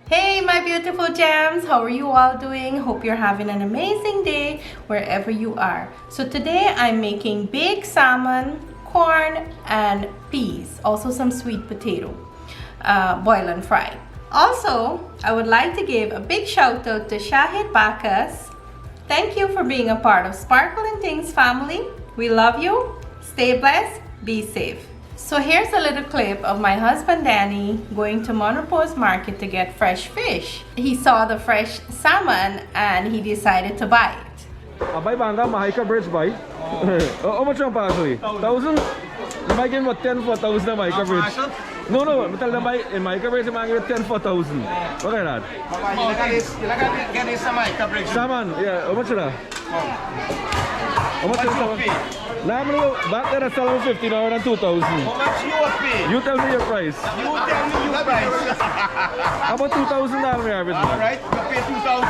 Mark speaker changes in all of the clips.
Speaker 1: Hey my beautiful gems, how are you all doing? Hope you're having an amazing day wherever you are. So today I'm making baked salmon, corn and peas, also some sweet potato, boil and fry. Also, I would like to give a big shout out to Shahid Bakas. Thank you for being a part of Sparkle and Things family. We love you. Stay blessed. Be safe. So here's a little clip of my husband Danny going to Monrepo's market to get fresh fish. He saw the fresh salmon and he decided to buy it.
Speaker 2: Buy banga mahika bridge buy. How much on parsley? 1,000? You might give him 10 for 1,000 on mahika bridge. No, tell them buy in mahika bridge you might give 10 for 1,000. What is that? Salmon, yeah, how much is that? How much is salmon? Now I'm going back there and sell 50 now than 2,000.
Speaker 3: How much you pay?
Speaker 2: You tell me your price.
Speaker 3: You tell me your price.
Speaker 2: How about 2,000 down there?
Speaker 3: Alright, you pay 2,000.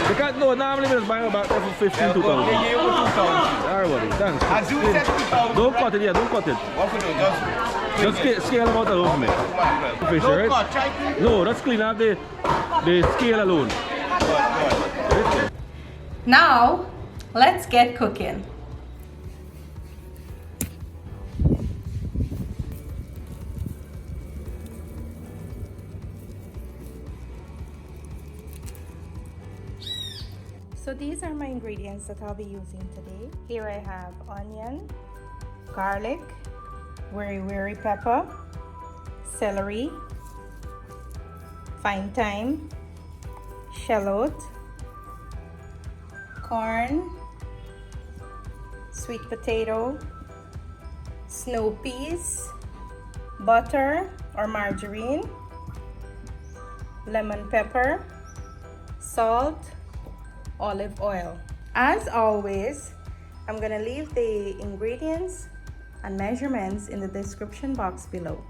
Speaker 2: Because no, normally we just buy back there for 15, 2,000.
Speaker 3: They give you 2,000.
Speaker 2: Alright buddy, thanks.
Speaker 3: As you said 2,000.
Speaker 2: Don't cut it, yeah, don't cut it.
Speaker 3: What we do?
Speaker 2: Just scale them out alone for me. Fish,
Speaker 3: Don't
Speaker 2: right?
Speaker 3: cut, try to.
Speaker 2: No, that's clean out the scale alone.
Speaker 1: Now, let's get cooking. So these are my ingredients that I'll be using today. Here I have onion, garlic, WIRI pepper, celery, fine thyme, shallot, corn, sweet potato, snow peas, butter or margarine, lemon pepper, salt, olive oil. As always, I'm gonna leave the ingredients and measurements in the description box below.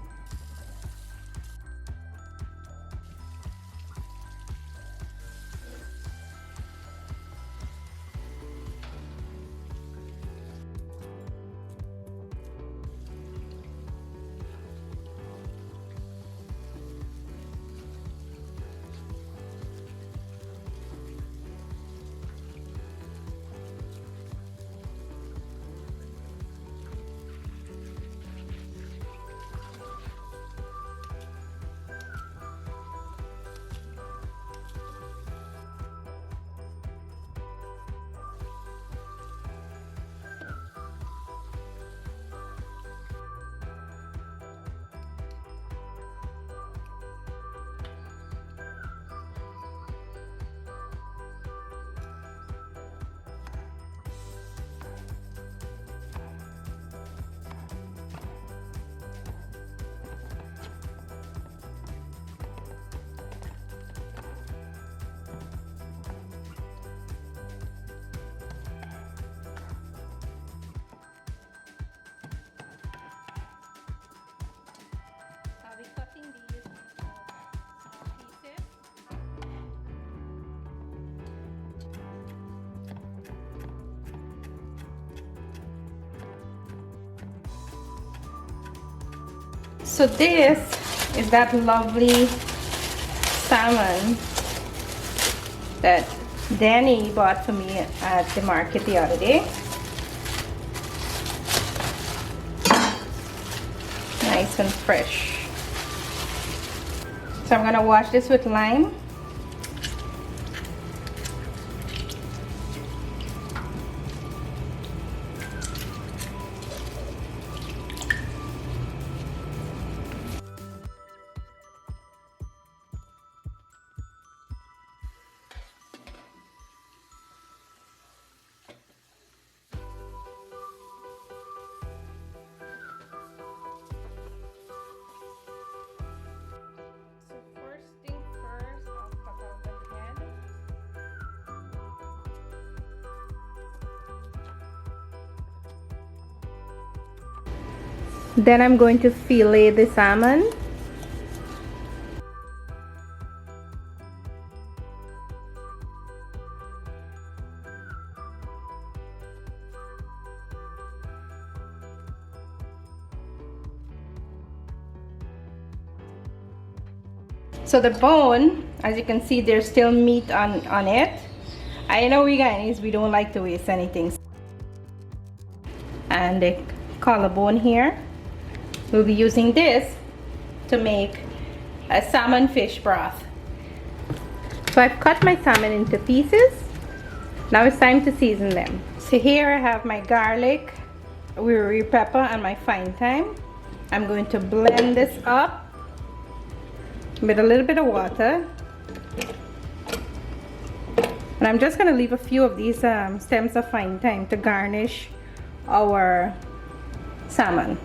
Speaker 1: I'll be cutting these into pieces. So this is that lovely salmon that Danny bought for me at the market the other day. Nice and fresh. So I'm gonna wash this with lime. Then I'm going to fillet the salmon. So the bone, as you can see, there's still meat on it. I know we Guyanese, we don't like to waste anything. And the collarbone here. We'll be using this to make a salmon fish broth. So I've cut my salmon into pieces. Now it's time to season them. So here I have my garlic, WIRI pepper, and my fine thyme. I'm going to blend this up with a little bit of water. And I'm just going to leave a few of these stems of fine thyme to garnish our salmon.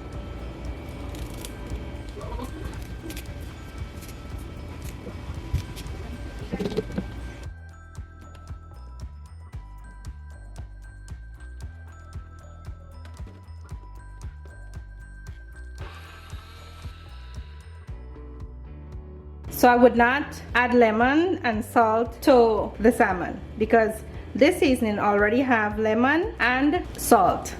Speaker 1: So I would not add lemon and salt to the salmon because this seasoning already have lemon and salt.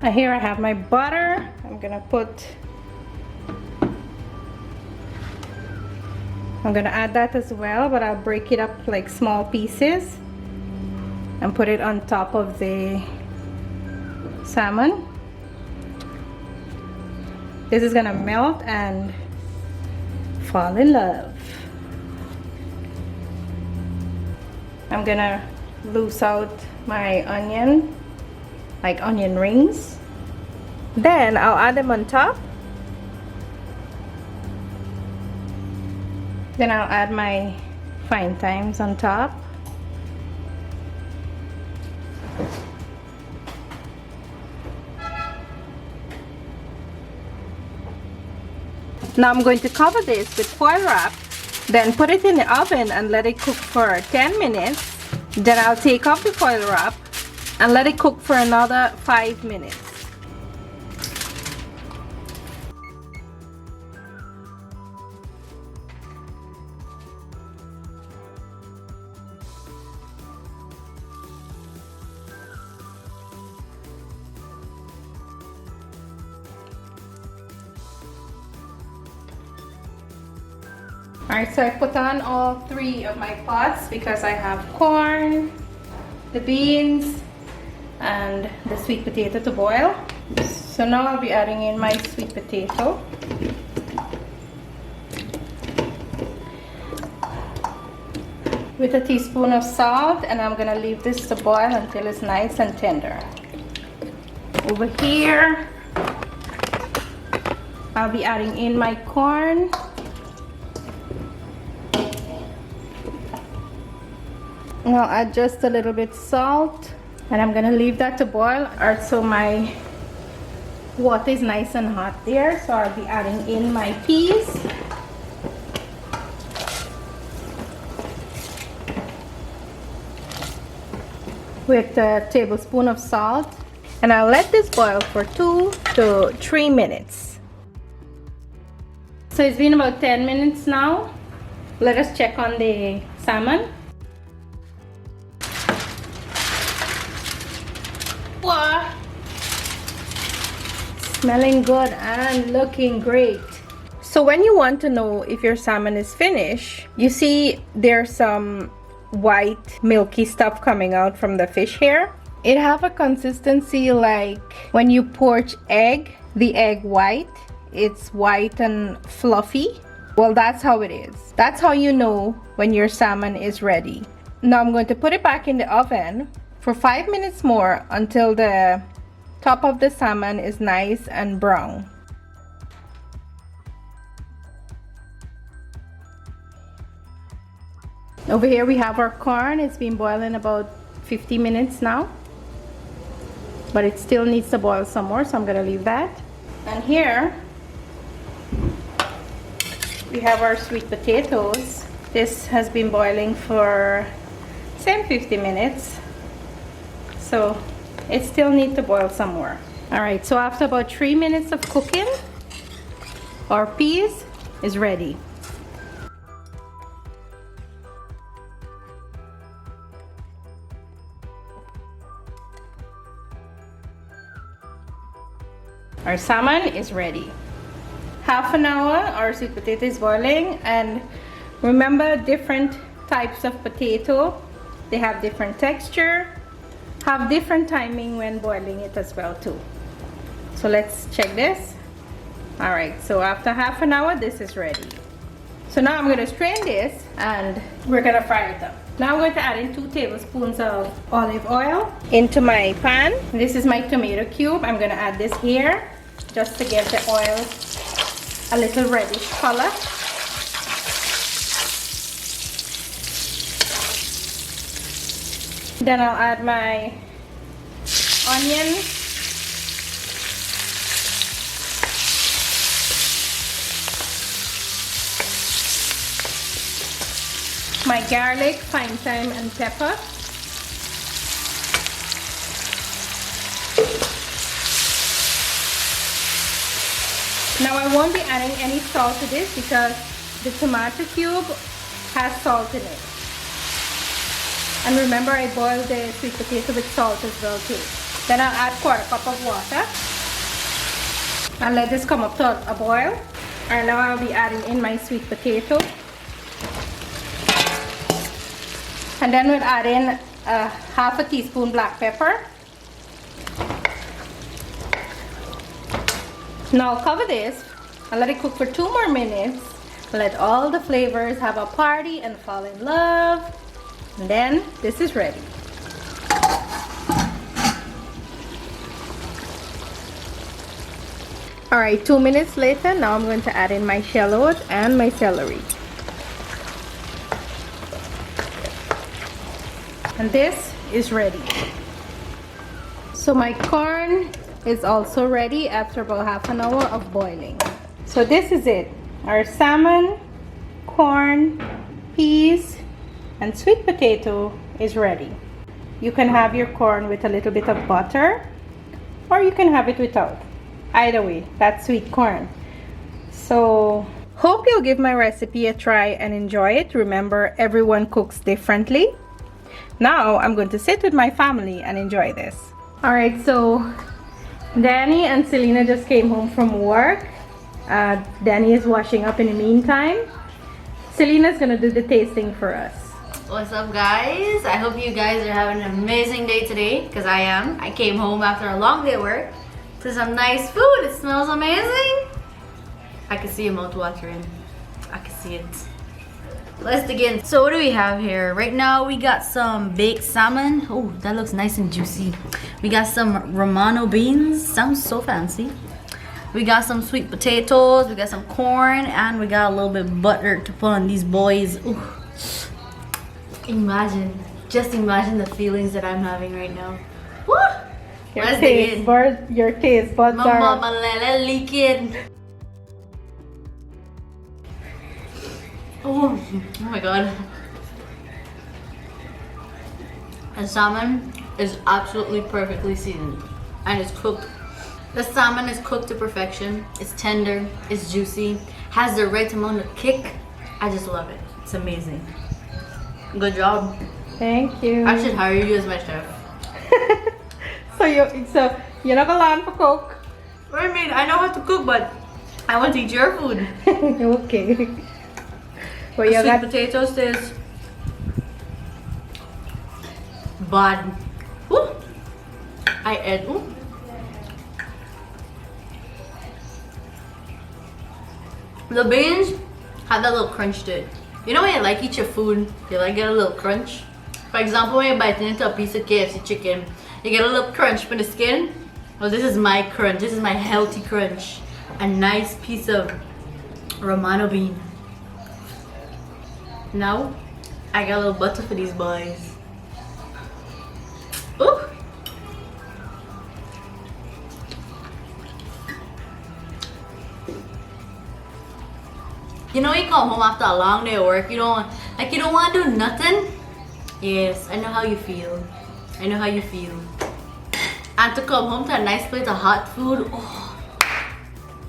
Speaker 1: And here I have my butter. I'm gonna add that as well, but I'll break it up like small pieces and put it on top of the salmon. This is gonna melt and fall in love. I'm gonna loose out my onion, like onion rings. Then I'll add them on top. Then I'll add my fine thymes on top. Now I'm going to cover this with foil wrap, then put it in the oven and let it cook for 10 minutes. Then I'll take off the foil wrap and let it cook for another 5 minutes. Alright, so I put on all 3 of my pots because I have corn, the beans, and the sweet potato to boil. So now I'll be adding in my sweet potato. With a teaspoon of salt, and I'm gonna leave this to boil until it's nice and tender. Over here, I'll be adding in my corn. And I'll add just a little bit salt, and I'm gonna leave that to boil. Alright, so my water is nice and hot there, so I'll be adding in my peas. With a tablespoon of salt, and I'll let this boil for 2 to 3 minutes. So it's been about 10 minutes now. Let us check on the salmon. Wow. Smelling good and looking great. So when you want to know if your salmon is finished, you see there's some white milky stuff coming out from the fish here. It have a consistency like when you poach egg, the egg white, it's white and fluffy. Well, that's how it is. That's how you know when your salmon is ready. Now I'm going to put it back in the oven for 5 minutes more until the top of the salmon is nice and brown. Over here we have our corn. It's been boiling about 50 minutes now, but it still needs to boil some more, so I'm gonna leave that. And here we have our sweet potatoes. This has been boiling for same 50 minutes, so it still needs to boil some more. All right, so after about 3 minutes of cooking, our peas is ready. Our salmon is ready. Half an hour, our sweet potato is boiling, and remember, different types of potato, they have different texture, have different timing when boiling it as well too. So let's check this. All right, so after half an hour, this is ready. So now I'm gonna strain this and we're gonna fry it up. Now I'm going to add in 2 tablespoons of olive oil into my pan. This is my tomato cube. I'm gonna add this here just to give the oil a little reddish color. Then I'll add my onion, my garlic, fine thyme, and pepper. Now I won't be adding any salt to this because the tomato cube has salt in it. And remember, I boiled the sweet potato with salt as well too. Then I'll add 1/4 cup of water and let this come up to a boil. And now I'll be adding in my sweet potato. And then we'll add in 1/2 teaspoon black pepper. Now I'll cover this and let it cook for 2 more minutes. Let all the flavors have a party and fall in love. And then this is ready. Alright, 2 minutes later, now I'm going to add in my shallot and my celery. And this is ready. So my corn is also ready after about half an hour of boiling. So this is it. Our salmon, corn, peas, and sweet potato is ready. You can have your corn with a little bit of butter, or you can have it without. Either way, that's sweet corn. So hope you'll give my recipe a try and enjoy it. Remember, everyone cooks differently. Now I'm going to sit with my family and enjoy this. Alright, so Danny and Selena just came home from work. Danny is washing up in the meantime. Selena's gonna do the tasting for us.
Speaker 4: What's up, guys? I hope you guys are having an amazing day today, because I am. I came home after a long day at work to some nice food. It smells amazing. I can see your mouth watering. I can see it. Let's dig in. So what do we have here? Right now we got some baked salmon. Oh, that looks nice and juicy. We got some Romano beans. Sounds so fancy. We got some sweet potatoes. We got some corn, and we got a little bit of butter to put on these boys. Ooh. Just imagine the feelings that I'm having right now. Woo! Let's dig in.
Speaker 1: Your taste buds are...
Speaker 4: Mama lele leaking. Oh my god. The salmon is absolutely perfectly seasoned and it's cooked. The salmon is cooked to perfection. It's tender, it's juicy, has the right amount of kick. I just love it. It's amazing. Good job.
Speaker 1: Thank you.
Speaker 4: I should hire you as my chef.
Speaker 1: So you're not gonna learn to cook?
Speaker 4: What do you mean? I know how to cook, but I want to eat your food.
Speaker 1: Okay. Well, you
Speaker 4: Sweet
Speaker 1: got
Speaker 4: potatoes taste bad. Ooh. I ate. Ooh. The beans have that little crunch to it. You know when you like eat your food, you like get a little crunch? For example, when you're biting into a piece of KFC chicken, you get a little crunch from the skin. Well, this is my crunch. This is my healthy crunch. A nice piece of Romano bean. Now, I got a little butter for these boys. Ooh. You know, you come home after a long day of work, you don't want to do nothing. Yes, I know how you feel. I know how you feel. And to come home to a nice plate of hot food, oh,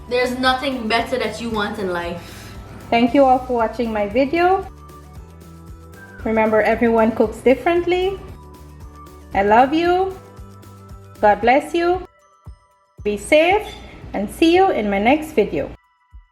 Speaker 4: there's nothing better that you want in life.
Speaker 1: Thank you all for watching my video. Remember, everyone cooks differently. I love you. God bless you. Be safe and see you in my next video.